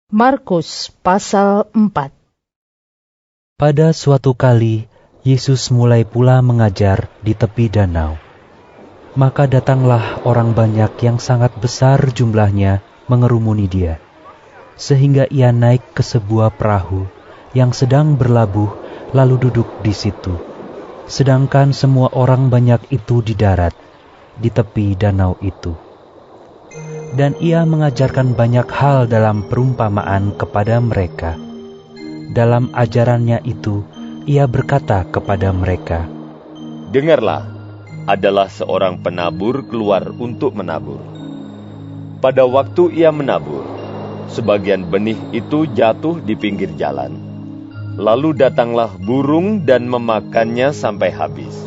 Markus pasal 4. Pada suatu kali, Yesus mulai pula mengajar di tepi danau. Maka datanglah orang banyak yang sangat besar jumlahnya mengerumuni dia, sehingga ia naik ke sebuah perahu yang sedang berlabuh lalu duduk di situ. Sedangkan semua orang banyak itu di darat, di tepi danau itu. Dan ia mengajarkan banyak hal dalam perumpamaan kepada mereka. Dalam ajarannya itu, ia berkata kepada mereka, "Dengarlah, adalah seorang penabur keluar untuk menabur. Pada waktu ia menabur, sebagian benih itu jatuh di pinggir jalan. Lalu datanglah burung dan memakannya sampai habis.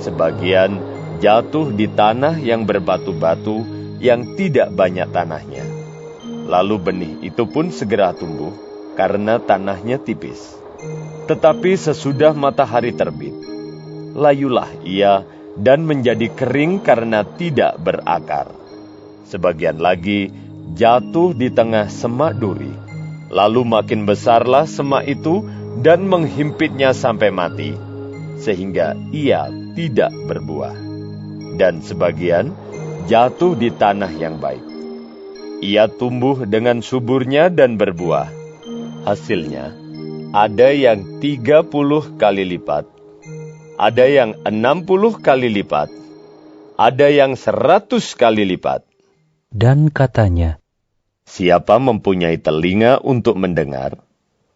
Sebagian jatuh di tanah yang berbatu-batu, yang tidak banyak tanahnya. Lalu benih itu pun segera tumbuh, karena tanahnya tipis. Tetapi sesudah matahari terbit, layulah ia dan menjadi kering karena tidak berakar. Sebagian lagi jatuh di tengah semak duri. Lalu makin besarlah semak itu dan menghimpitnya sampai mati, sehingga ia tidak berbuah. Dan sebagian jatuh di tanah yang baik. Ia tumbuh dengan suburnya dan berbuah. Hasilnya, ada yang 30 kali lipat, ada yang 60 kali lipat, ada yang 100 kali lipat." Dan katanya, "Siapa mempunyai telinga untuk mendengar,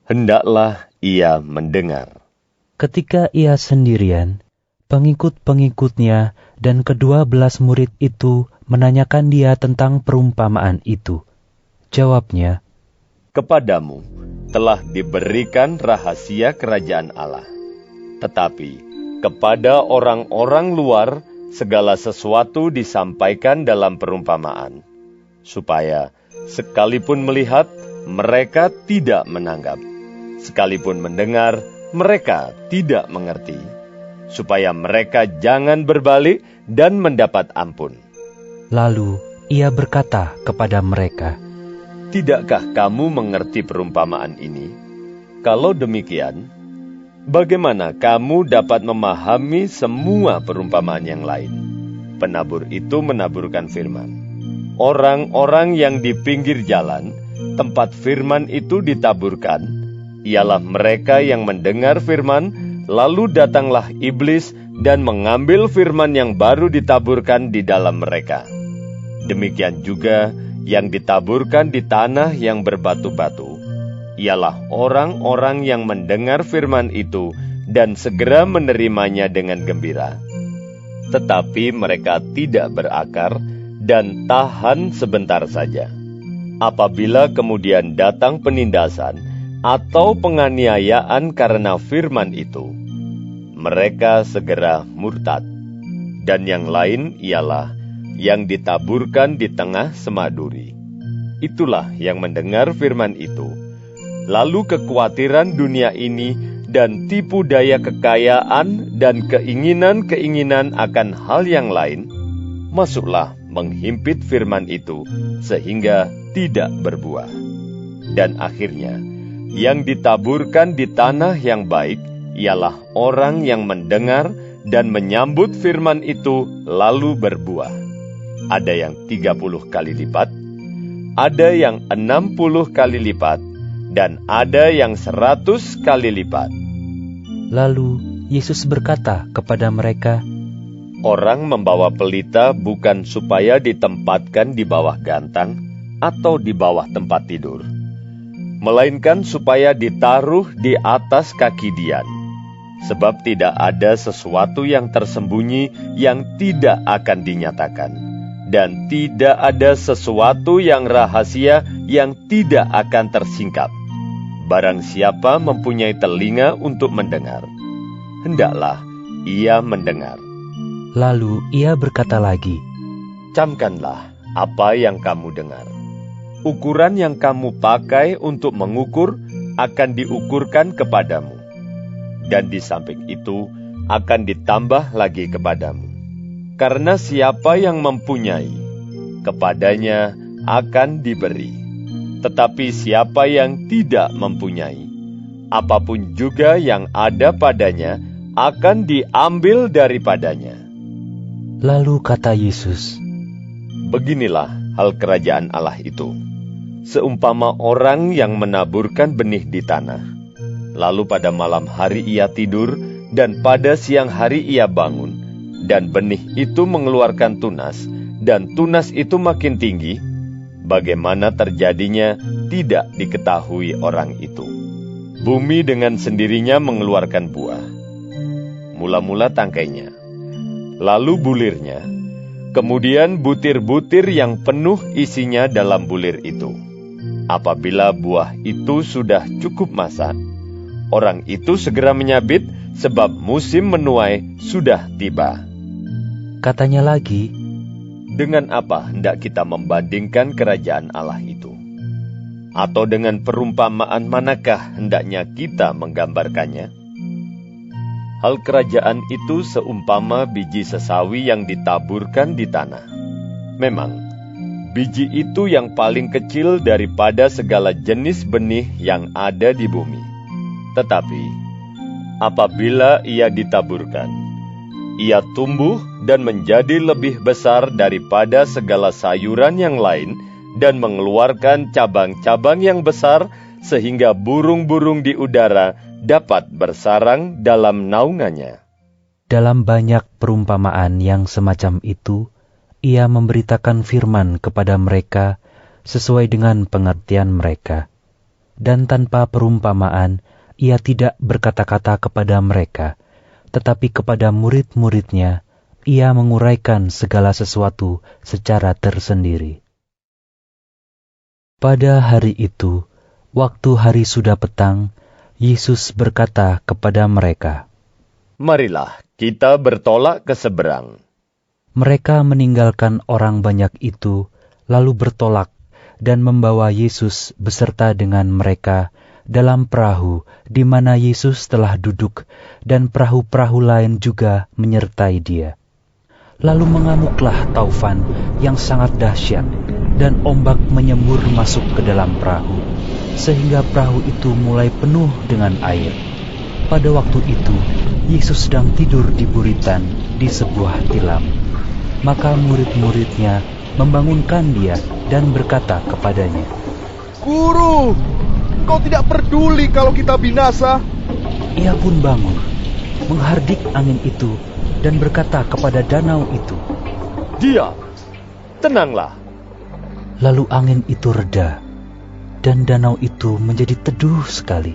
hendaklah ia mendengar." ketika ia sendirian, pengikut-pengikutnya dan ke-12 murid itu menanyakan dia tentang perumpamaan itu. Jawabnya, "Kepadamu telah diberikan rahasia kerajaan Allah. Tetapi kepada orang-orang luar segala sesuatu disampaikan dalam perumpamaan, supaya sekalipun melihat, mereka tidak menanggap, sekalipun mendengar, mereka tidak mengerti, supaya mereka jangan berbalik dan mendapat ampun." lalu ia berkata kepada mereka, "Tidakkah kamu mengerti perumpamaan ini? Kalau demikian, bagaimana kamu dapat memahami semua perumpamaan yang lain?" Penabur itu menaburkan firman. Orang-orang yang di pinggir jalan, tempat firman itu ditaburkan, ialah mereka yang mendengar firman, lalu datanglah iblis dan mengambil firman yang baru ditaburkan di dalam mereka. Demikian juga yang ditaburkan di tanah yang berbatu-batu, ialah orang-orang yang mendengar firman itu dan segera menerimanya dengan gembira. Tetapi mereka tidak berakar dan tahan sebentar saja. Apabila kemudian datang penindasan atau penganiayaan karena firman itu, mereka segera murtad. Dan yang lain ialah yang ditaburkan di tengah semak duri. Itulah yang mendengar firman itu, lalu kekhawatiran dunia ini dan tipu daya kekayaan dan keinginan-keinginan akan hal yang lain, masuklah menghimpit firman itu sehingga tidak berbuah. Dan akhirnya, yang ditaburkan di tanah yang baik ialah orang yang mendengar dan menyambut firman itu lalu berbuah. Ada yang 30 kali lipat, ada yang 60 kali lipat, dan ada yang 100 kali lipat. Lalu Yesus berkata kepada mereka, "Orang membawa pelita bukan supaya ditempatkan di bawah gantang atau di bawah tempat tidur, melainkan supaya ditaruh di atas kaki dian. Sebab tidak ada sesuatu yang tersembunyi yang tidak akan dinyatakan, dan tidak ada sesuatu yang rahasia yang tidak akan tersingkap. Barang siapa mempunyai telinga untuk mendengar, hendaklah ia mendengar." Lalu ia berkata lagi, "Camkanlah apa yang kamu dengar. Ukuran yang kamu pakai untuk mengukur akan diukurkan kepadamu, dan di samping itu akan ditambah lagi kepadamu. Karena siapa yang mempunyai, kepadanya akan diberi, Tetapi siapa yang tidak mempunyai, apapun juga yang ada padanya akan diambil daripadanya. Lalu kata Yesus, Beginilah hal kerajaan Allah itu. Seumpama orang yang menaburkan benih di tanah, lalu pada malam hari ia tidur, dan pada siang hari ia bangun, dan benih itu mengeluarkan tunas, dan tunas itu makin tinggi, bagaimana terjadinya tidak diketahui orang itu. Bumi dengan sendirinya mengeluarkan buah. Mula-mula tangkainya, lalu bulirnya, kemudian butir-butir yang penuh isinya dalam bulir itu. Apabila buah itu sudah cukup masak, orang itu segera menyabit sebab musim menuai sudah tiba. Katanya lagi, Dengan apa hendak kita membandingkan kerajaan Allah itu? Atau dengan perumpamaan manakah hendaknya kita menggambarkannya? Hal kerajaan itu seumpama biji sesawi yang ditaburkan di tanah. Memang, biji itu yang paling kecil daripada segala jenis benih yang ada di bumi. Tetapi, apabila ia ditaburkan, ia tumbuh dan menjadi lebih besar daripada segala sayuran yang lain dan mengeluarkan cabang-cabang yang besar sehingga burung-burung di udara dapat bersarang dalam naungannya. dalam banyak perumpamaan yang semacam itu, ia memberitakan firman kepada mereka sesuai dengan pengertian mereka. Dan tanpa perumpamaan, ia tidak berkata-kata kepada mereka, tetapi kepada murid-muridnya, ia menguraikan segala sesuatu secara tersendiri. Pada hari itu, waktu hari sudah petang, Yesus berkata kepada mereka, Marilah kita bertolak ke seberang. Mereka meninggalkan orang banyak itu, lalu bertolak dan membawa Yesus beserta dengan mereka dalam perahu di mana Yesus telah duduk, dan perahu-perahu lain juga menyertai dia. Lalu mengamuklah taufan yang sangat dahsyat, dan ombak menyembur masuk ke dalam perahu, sehingga perahu itu mulai penuh dengan air. Pada waktu itu, Yesus sedang tidur di buritan di sebuah tilam. Maka murid-muridnya membangunkan dia dan berkata kepadanya, Guru, kau tidak peduli kalau kita binasa? Ia pun bangun, menghardik angin itu dan berkata kepada danau itu, Diam, tenanglah. Lalu angin itu reda, dan danau itu menjadi teduh sekali.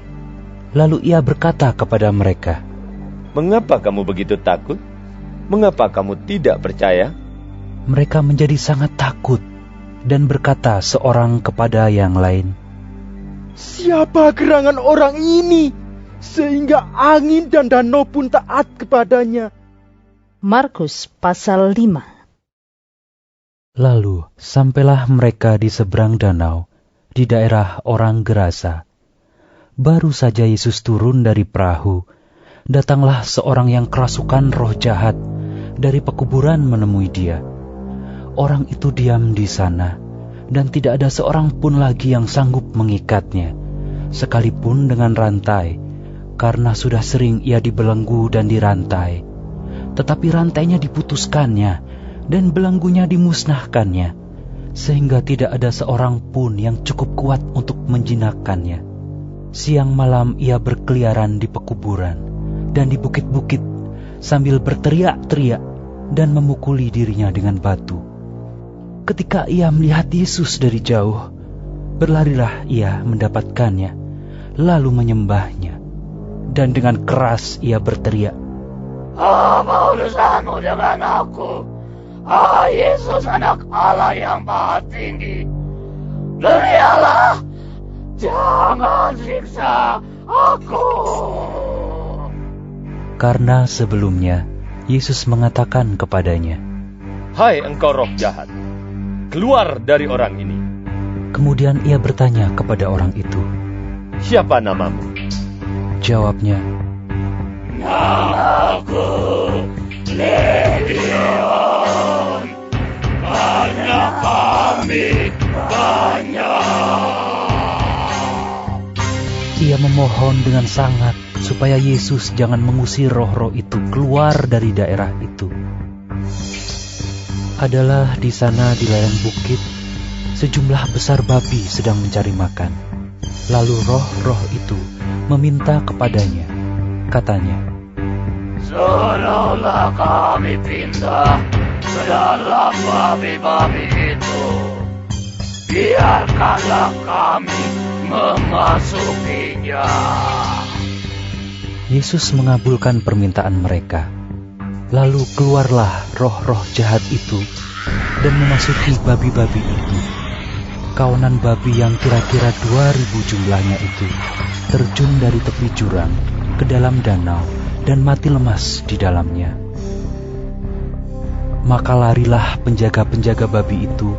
Lalu ia berkata kepada mereka, Mengapa kamu begitu takut? Mengapa kamu tidak percaya? Mereka menjadi sangat takut dan berkata seorang kepada yang lain, Siapa gerangan orang ini, sehingga angin dan danau pun taat kepadanya? Markus pasal 5. Lalu sampailah mereka di seberang danau, di daerah orang Gerasa. Baru saja Yesus turun dari perahu, datanglah seorang yang kerasukan roh jahat dari pekuburan menemui dia. Orang itu diam di sana, dan tidak ada seorang pun lagi yang sanggup mengikatnya, sekalipun dengan rantai, karena sudah sering ia dibelenggu dan dirantai. Tetapi rantainya diputuskannya, dan belenggunya dimusnahkannya, sehingga tidak ada seorang pun yang cukup kuat untuk menjinakkannya. Siang malam ia berkeliaran di pekuburan dan di bukit-bukit, sambil berteriak-teriak dan memukuli dirinya dengan batu. Ketika ia melihat Yesus dari jauh, berlarilah ia mendapatkannya, lalu menyembahnya. Dan dengan keras ia berteriak, Apa urusanmu dengan aku? Yesus, anak Allah yang maha tinggi. Berialah, jangan siksa aku. karena sebelumnya Yesus mengatakan kepadanya, Hai engkau roh jahat, keluar dari orang ini. Kemudian ia bertanya kepada orang itu. Siapa namamu? Jawabnya, Namaku Legion, karena kami banyak. Ia memohon dengan sangat supaya Yesus jangan mengusir roh-roh itu keluar dari daerah itu. Adalah di sana di lereng bukit, sejumlah besar babi sedang mencari makan. Lalu roh-roh itu meminta kepadanya. Katanya, "Suruhlah kami pindah ke dalam babi-babi itu. Biarkanlah kami memasukinya." Yesus mengabulkan permintaan mereka. Lalu keluarlah roh-roh jahat itu dan memasuki babi-babi itu. Kawanan babi yang kira-kira 2.000 jumlahnya itu terjun dari tepi jurang ke dalam danau dan mati lemas di dalamnya. Maka larilah penjaga-penjaga babi itu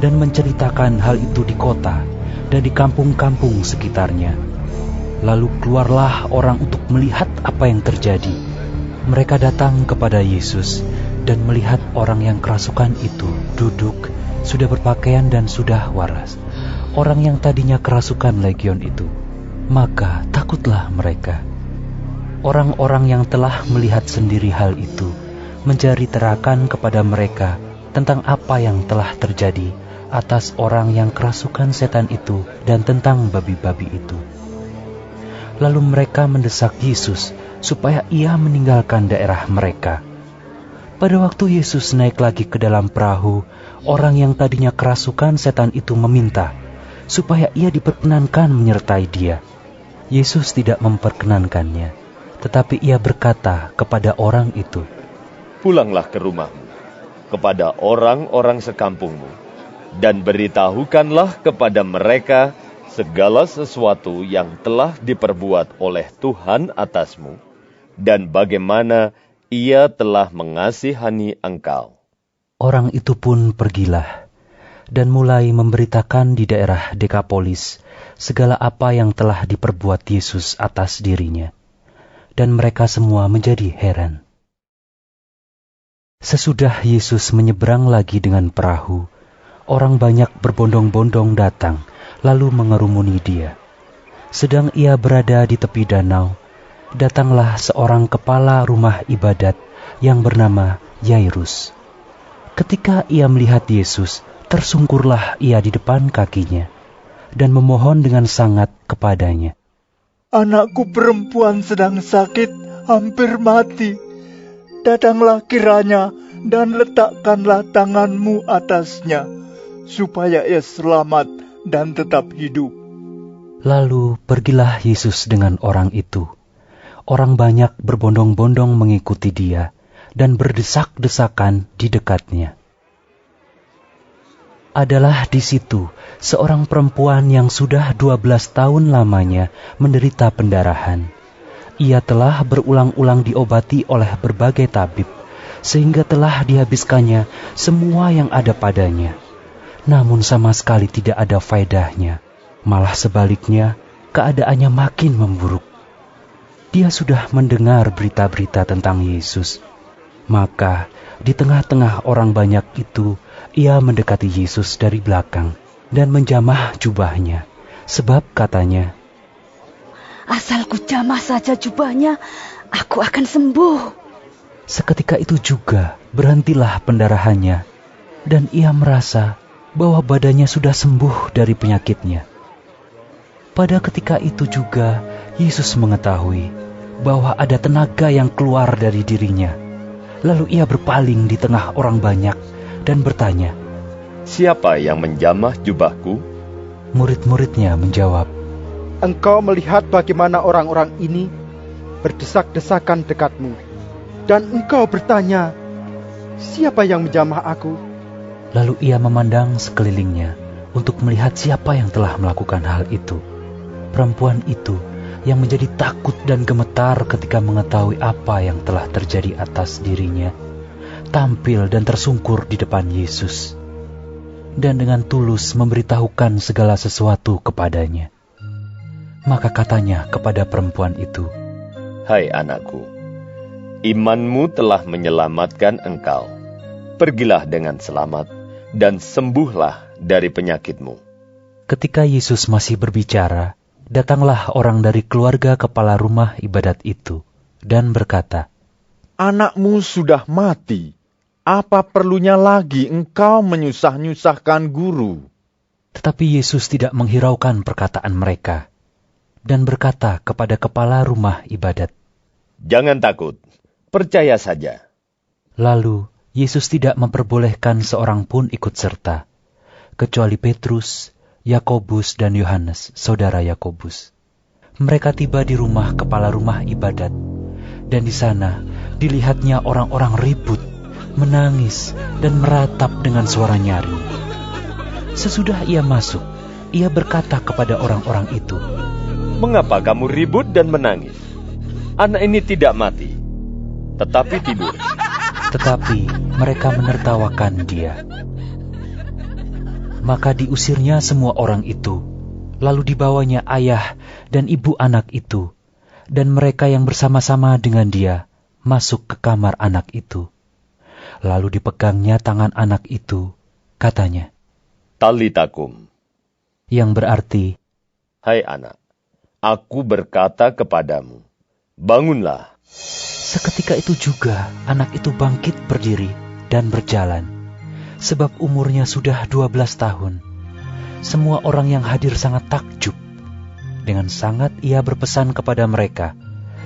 dan menceritakan hal itu di kota dan di kampung-kampung sekitarnya. Lalu keluarlah orang untuk melihat apa yang terjadi. Mereka datang kepada Yesus dan melihat orang yang kerasukan itu duduk, sudah berpakaian dan sudah waras. Orang yang tadinya kerasukan legion itu. Maka takutlah mereka. Orang-orang yang telah melihat sendiri hal itu mencari terakan kepada mereka tentang apa yang telah terjadi atas orang yang kerasukan setan itu dan tentang babi-babi itu. Lalu mereka mendesak Yesus supaya ia meninggalkan daerah mereka. Pada waktu Yesus naik lagi ke dalam perahu, orang yang tadinya kerasukan setan itu meminta supaya ia diperkenankan menyertai dia. Yesus tidak memperkenankannya, tetapi ia berkata kepada orang itu, "Pulanglah ke rumahmu, kepada orang-orang sekampungmu, dan beritahukanlah kepada mereka segala sesuatu yang telah diperbuat oleh Tuhan atasmu, dan bagaimana Ia telah mengasihani engkau." Orang itu pun pergilah, dan mulai memberitakan di daerah Dekapolis segala apa yang telah diperbuat Yesus atas dirinya. Dan mereka semua menjadi heran. Sesudah Yesus menyeberang lagi dengan perahu, orang banyak berbondong-bondong datang, lalu mengerumuni dia. Sedang ia berada di tepi danau, datanglah seorang kepala rumah ibadat yang bernama Yairus. Ketika ia melihat Yesus, tersungkurlah ia di depan kakinya, dan memohon dengan sangat kepadanya. "Anakku perempuan sedang sakit, hampir mati. Datanglah kiranya dan letakkanlah tanganmu atasnya, supaya ia selamat dan tetap hidup." Lalu pergilah Yesus dengan orang itu. Orang banyak berbondong-bondong mengikuti dia dan berdesak-desakan di dekatnya. Adalah di situ seorang perempuan yang sudah 12 tahun lamanya menderita pendarahan. Ia telah berulang-ulang diobati oleh berbagai tabib, sehingga telah dihabiskannya semua yang ada padanya. Namun sama sekali tidak ada faedahnya. Malah sebaliknya, keadaannya makin memburuk. Dia sudah mendengar berita-berita tentang Yesus. Maka di tengah-tengah orang banyak itu, ia mendekati Yesus dari belakang dan menjamah jubahnya. Sebab katanya, "Asal ku jamah saja jubahnya, aku akan sembuh." Seketika itu juga berhentilah pendarahannya, dan ia merasa bahwa badannya sudah sembuh dari penyakitnya. Pada ketika itu juga Yesus mengetahui bahwa ada tenaga yang keluar dari dirinya. Lalu ia berpaling di tengah orang banyak dan bertanya, "Siapa yang menjamah jubahku?" Murid-muridnya menjawab, "Engkau melihat bagaimana orang-orang ini berdesak-desakan dekatmu, dan engkau bertanya, siapa yang menjamah aku?" Lalu ia memandang sekelilingnya untuk melihat siapa yang telah melakukan hal itu. Perempuan itu yang menjadi takut dan gemetar ketika mengetahui apa yang telah terjadi atas dirinya, tampil dan tersungkur di depan Yesus, dan dengan tulus memberitahukan segala sesuatu kepadanya. Maka katanya kepada perempuan itu, "Hai anakku, imanmu telah menyelamatkan engkau. Pergilah dengan selamat dan sembuhlah dari penyakitmu." Ketika Yesus masih berbicara, datanglah orang dari keluarga kepala rumah ibadat itu dan berkata, "Anakmu sudah mati. Apa perlunya lagi engkau menyusah-nyusahkan guru?" Tetapi Yesus tidak menghiraukan perkataan mereka dan berkata kepada kepala rumah ibadat, "Jangan takut, percaya saja." Lalu Yesus tidak memperbolehkan seorang pun ikut serta, kecuali Petrus, Yakobus, dan Yohanes, saudara Yakobus. Mereka tiba di rumah kepala rumah ibadat, dan di sana dilihatnya orang-orang ribut, menangis, dan meratap dengan suara nyaring. Sesudah ia masuk, ia berkata kepada orang-orang itu, "Mengapa kamu ribut dan menangis? Anak ini tidak mati, tetapi tidur." Tetapi mereka menertawakan dia. Maka diusirnya semua orang itu, lalu dibawanya ayah dan ibu anak itu, dan mereka yang bersama-sama dengan dia masuk ke kamar anak itu. Lalu dipegangnya tangan anak itu, katanya, "Talita kum," yang berarti, "Hai anak, aku berkata kepadamu, bangunlah." seketika itu juga anak itu bangkit berdiri dan berjalan, sebab umurnya sudah 12 tahun. Semua orang yang hadir sangat takjub. Dengan sangat ia berpesan kepada mereka,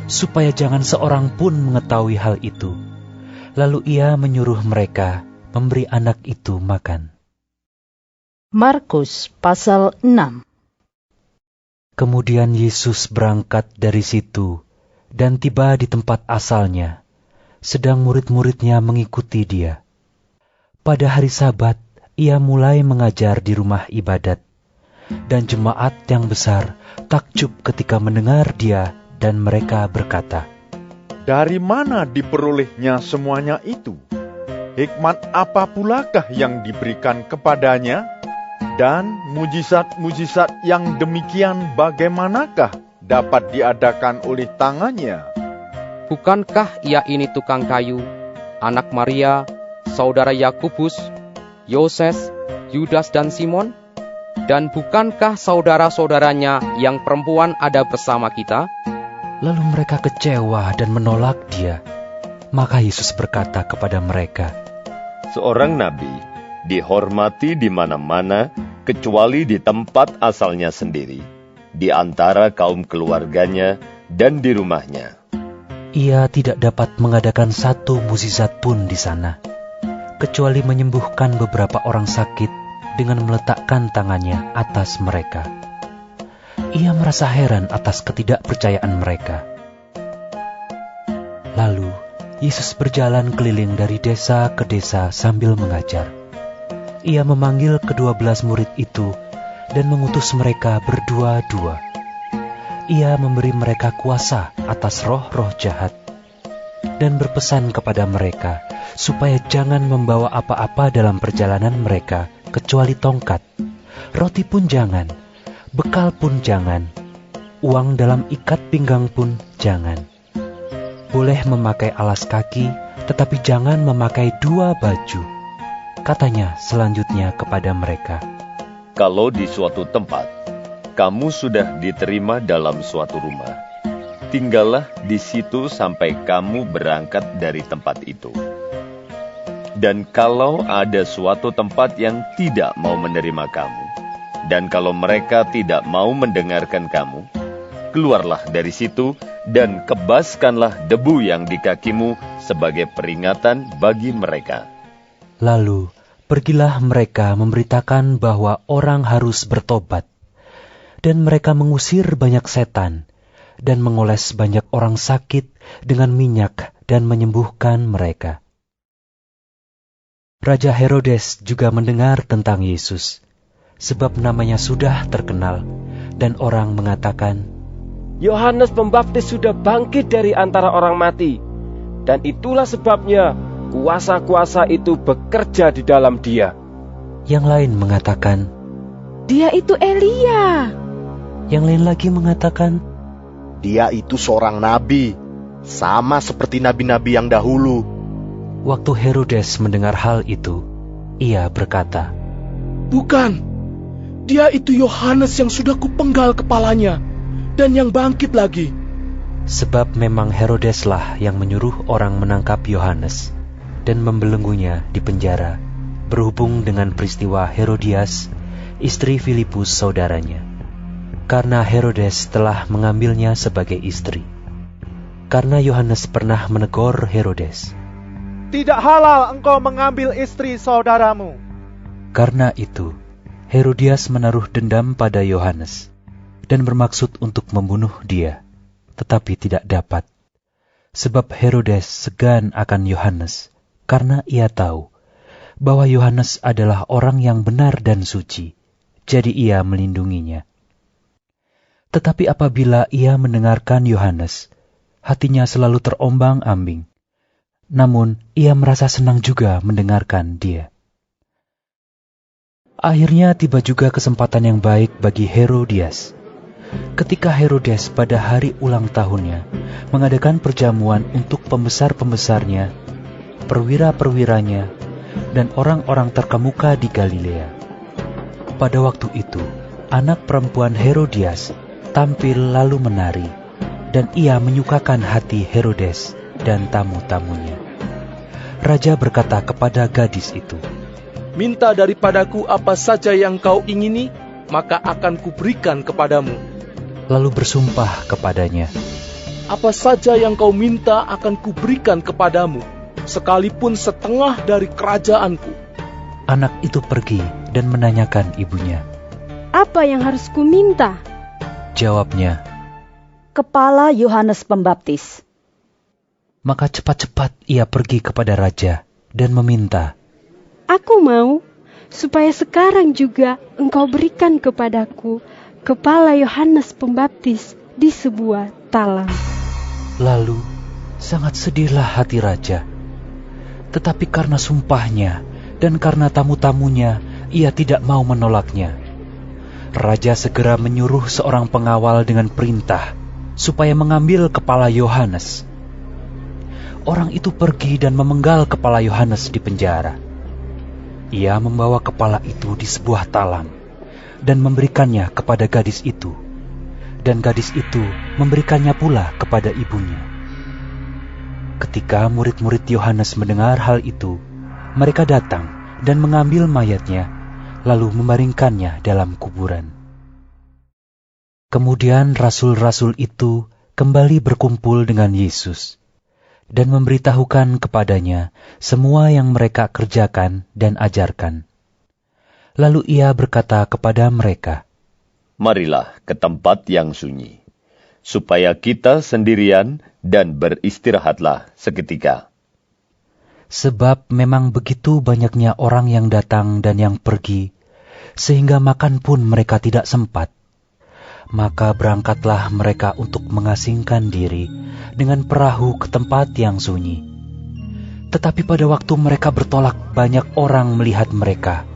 supaya jangan seorang pun mengetahui hal itu. Lalu ia menyuruh mereka memberi anak itu makan. Markus pasal 6. Kemudian Yesus berangkat dari situ dan tiba di tempat asalnya, sedang murid-muridnya mengikuti dia. Pada hari Sabat, ia mulai mengajar di rumah ibadat, dan jemaat yang besar takjub ketika mendengar dia, dan mereka berkata, "Dari mana diperolehnya semuanya itu? Hikmat apa pulakah yang diberikan kepadanya? Dan mujizat-mujizat yang demikian bagaimanakah dapat diadakan oleh tangannya? Bukankah ia ini tukang kayu, anak Maria, saudara Yakobus, Yoses, Yudas, dan Simon? Dan bukankah saudara-saudaranya yang perempuan ada bersama kita?" Lalu mereka kecewa dan menolak dia. Maka Yesus berkata kepada mereka, Seorang nabi dihormati di mana-mana kecuali di tempat asalnya sendiri, di antara kaum keluarganya dan di rumahnya. ia tidak dapat mengadakan satu mukjizat pun di sana, kecuali menyembuhkan beberapa orang sakit dengan meletakkan tangannya atas mereka. Ia merasa heran atas ketidakpercayaan mereka. Lalu Yesus berjalan keliling dari desa ke desa sambil mengajar. Ia memanggil ke-12 murid itu dan mengutus mereka berdua-dua. Ia memberi mereka kuasa atas roh-roh jahat dan berpesan kepada mereka supaya jangan membawa apa-apa dalam perjalanan mereka kecuali tongkat, roti pun jangan, bekal pun jangan, uang dalam ikat pinggang pun jangan. Boleh memakai alas kaki, tetapi jangan memakai 2 baju. Katanya selanjutnya kepada mereka, Kalau di suatu tempat, kamu sudah diterima dalam suatu rumah, tinggallah di situ sampai kamu berangkat dari tempat itu. Dan kalau ada suatu tempat yang tidak mau menerima kamu, dan kalau mereka tidak mau mendengarkan kamu, keluarlah dari situ dan kebaskanlah debu yang di kakimu sebagai peringatan bagi mereka. Lalu pergilah mereka memberitakan bahwa orang harus bertobat. Dan mereka mengusir banyak setan dan mengoles banyak orang sakit dengan minyak dan menyembuhkan mereka. Raja Herodes juga mendengar tentang Yesus, sebab namanya sudah terkenal, dan orang mengatakan, Yohanes Pembaptis sudah bangkit dari antara orang mati, dan itulah sebabnya kuasa-kuasa itu bekerja di dalam dia. Yang lain mengatakan, Dia itu Elia. Yang lain lagi mengatakan, Dia itu seorang nabi, sama seperti nabi-nabi yang dahulu. Waktu Herodes mendengar hal itu, ia berkata, Bukan, dia itu Yohanes yang sudah kupenggal kepalanya. dan yang bangkit lagi. Sebab memang Herodeslah yang menyuruh orang menangkap Yohanes dan membelenggunya di penjara, berhubung dengan peristiwa Herodias, istri Filipus saudaranya, karena Herodes telah mengambilnya sebagai istri. Karena Yohanes pernah menegur Herodes, "Tidak halal engkau mengambil istri saudaramu." Karena itu, Herodias menaruh dendam pada Yohanes dan bermaksud untuk membunuh dia, tetapi tidak dapat. Sebab Herodes segan akan Yohanes, karena ia tahu bahwa Yohanes adalah orang yang benar dan suci, jadi ia melindunginya. Tetapi apabila ia mendengarkan Yohanes, hatinya selalu terombang-ambing. Namun ia merasa senang juga mendengarkan dia. Akhirnya tiba juga kesempatan yang baik bagi Herodias. Ketika Herodes pada hari ulang tahunnya mengadakan perjamuan untuk pembesar-pembesarnya, perwira-perwiranya, dan orang-orang terkemuka di Galilea. Pada waktu itu, anak perempuan Herodias tampil lalu menari, dan ia menyukakan hati Herodes dan tamu-tamunya. Raja berkata kepada gadis itu, "Minta daripadaku apa saja yang kau ingini, maka akan kuberikan kepadamu." Lalu bersumpah kepadanya, "Apa saja yang kau minta akan kuberikan kepadamu, sekalipun setengah dari kerajaanku." Anak itu pergi dan menanyakan ibunya, "Apa yang harus kuminta?" Jawabnya, "Kepala Yohanes Pembaptis." Maka cepat-cepat ia pergi kepada raja dan meminta, "Aku mau, supaya sekarang juga engkau berikan kepadaku kepala Yohanes Pembaptis di sebuah talam." Lalu sangat sedihlah hati raja. Tetapi karena sumpahnya dan karena tamu-tamunya, ia tidak mau menolaknya. Raja segera menyuruh seorang pengawal dengan perintah supaya mengambil kepala Yohanes. Orang itu pergi dan memenggal kepala Yohanes di penjara. Ia membawa kepala itu di sebuah talam dan memberikannya kepada gadis itu, dan gadis itu memberikannya pula kepada ibunya. Ketika murid-murid Yohanes mendengar hal itu, mereka datang dan mengambil mayatnya, lalu membaringkannya dalam kuburan. Kemudian rasul-rasul itu kembali berkumpul dengan Yesus dan memberitahukan kepadanya semua yang mereka kerjakan dan ajarkan. Lalu ia berkata kepada mereka, "Marilah ke tempat yang sunyi, supaya kita sendirian dan beristirahatlah seketika. Sebab memang begitu banyaknya orang yang datang dan yang pergi, sehingga makan pun mereka tidak sempat. Maka berangkatlah mereka untuk mengasingkan diri dengan perahu ke tempat yang sunyi. Tetapi pada waktu mereka bertolak, banyak orang melihat mereka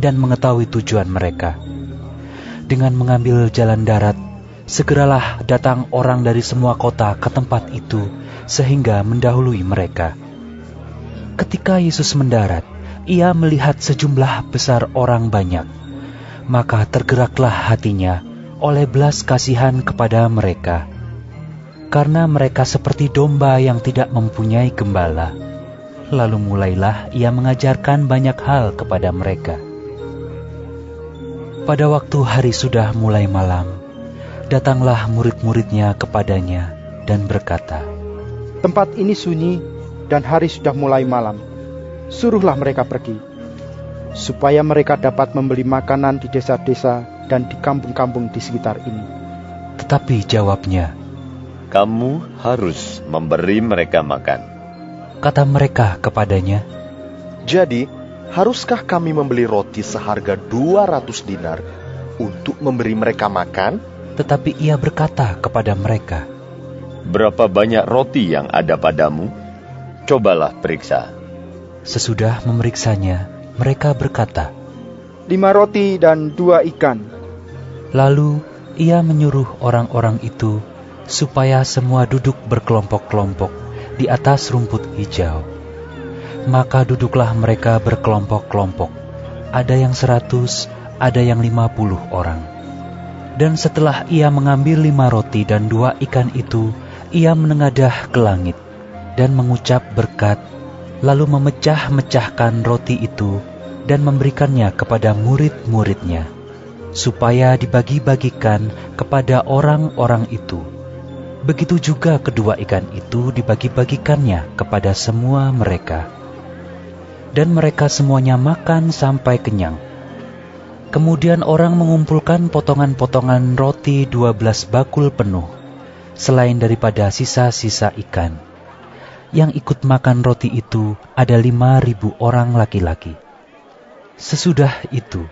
dan mengetahui tujuan mereka. Dengan mengambil jalan darat, segeralah datang orang dari semua kota ke tempat itu, sehingga mendahului mereka. Ketika Yesus mendarat, ia melihat sejumlah besar orang banyak, maka tergeraklah hatinya oleh belas kasihan kepada mereka, karena mereka seperti domba yang tidak mempunyai gembala. Lalu mulailah ia mengajarkan banyak hal kepada mereka. Pada waktu hari sudah mulai malam, datanglah murid-muridnya kepadanya dan berkata, "Tempat ini sunyi dan hari sudah mulai malam. Suruhlah mereka pergi, supaya mereka dapat membeli makanan di desa-desa dan di kampung-kampung di sekitar ini." Tetapi jawabnya, "Kamu harus memberi mereka makan." Kata mereka kepadanya, "Jadi, haruskah kami membeli roti seharga 200 dinar untuk memberi mereka makan?" Tetapi ia berkata kepada mereka, "Berapa banyak roti yang ada padamu? Cobalah periksa." Sesudah memeriksanya, mereka berkata, 5 roti dan 2 ikan. Lalu ia menyuruh orang-orang itu supaya semua duduk berkelompok-kelompok di atas rumput hijau. Maka duduklah mereka berkelompok-kelompok, ada yang 100, ada yang 50 orang. Dan setelah ia mengambil 5 roti dan 2 ikan itu, ia menengadah ke langit dan mengucap berkat, lalu memecah-mecahkan roti itu dan memberikannya kepada murid-muridnya, supaya dibagi-bagikan kepada orang-orang itu. Begitu juga kedua ikan itu dibagi-bagikannya kepada semua mereka. Dan mereka semuanya makan sampai kenyang. Kemudian orang mengumpulkan potongan-potongan roti 12 bakul penuh, selain daripada sisa-sisa ikan. Yang ikut makan roti itu ada 5.000 orang laki-laki. Sesudah itu,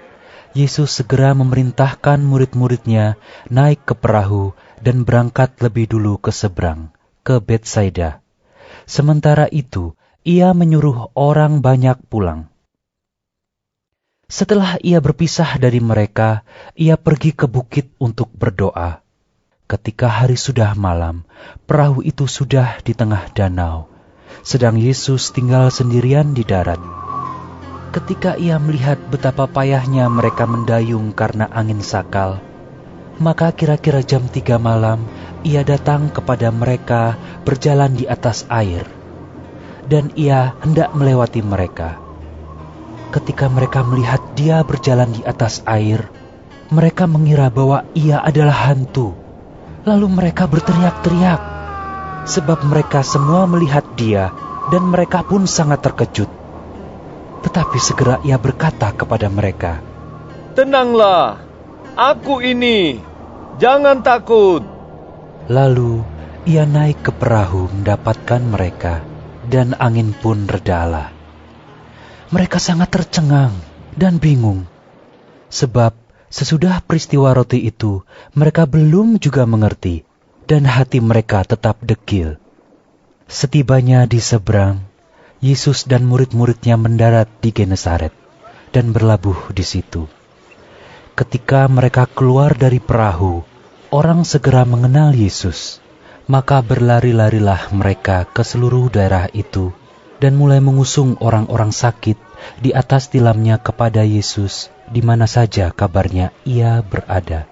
Yesus segera memerintahkan murid-muridnya naik ke perahu dan berangkat lebih dulu ke seberang, ke Betsaida. Sementara itu, ia menyuruh orang banyak pulang. Setelah ia berpisah dari mereka, ia pergi ke bukit untuk berdoa. Ketika hari sudah malam, perahu itu sudah di tengah danau, sedang Yesus tinggal sendirian di darat. Ketika ia melihat betapa payahnya mereka mendayung karena angin sakal, maka kira-kira jam 3 malam, ia datang kepada mereka berjalan di atas air, dan ia hendak melewati mereka. Ketika mereka melihat dia berjalan di atas air, mereka mengira bahwa ia adalah hantu. Lalu mereka berteriak-teriak, sebab mereka semua melihat dia, dan mereka pun sangat terkejut. Tetapi segera ia berkata kepada mereka, "Tenanglah, aku ini, jangan takut." Lalu ia naik ke perahu mendapatkan mereka, dan angin pun redalah. Mereka sangat tercengang dan bingung, sebab sesudah peristiwa roti itu, mereka belum juga mengerti, dan hati mereka tetap degil. Setibanya di seberang, Yesus dan murid-muridnya mendarat di Genesaret dan berlabuh di situ. Ketika mereka keluar dari perahu, orang segera mengenal Yesus. Maka berlari-larilah mereka ke seluruh daerah itu dan mulai mengusung orang-orang sakit di atas tilamnya kepada Yesus, di mana saja kabarnya ia berada.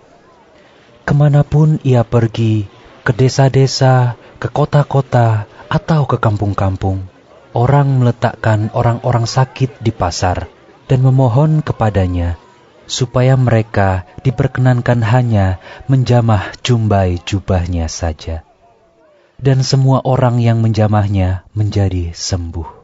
Kemanapun ia pergi, ke desa-desa, ke kota-kota, atau ke kampung-kampung, orang meletakkan orang-orang sakit di pasar dan memohon kepadanya, supaya mereka diperkenankan hanya menjamah jumbai jubahnya saja. Dan semua orang yang menjamahnya menjadi sembuh.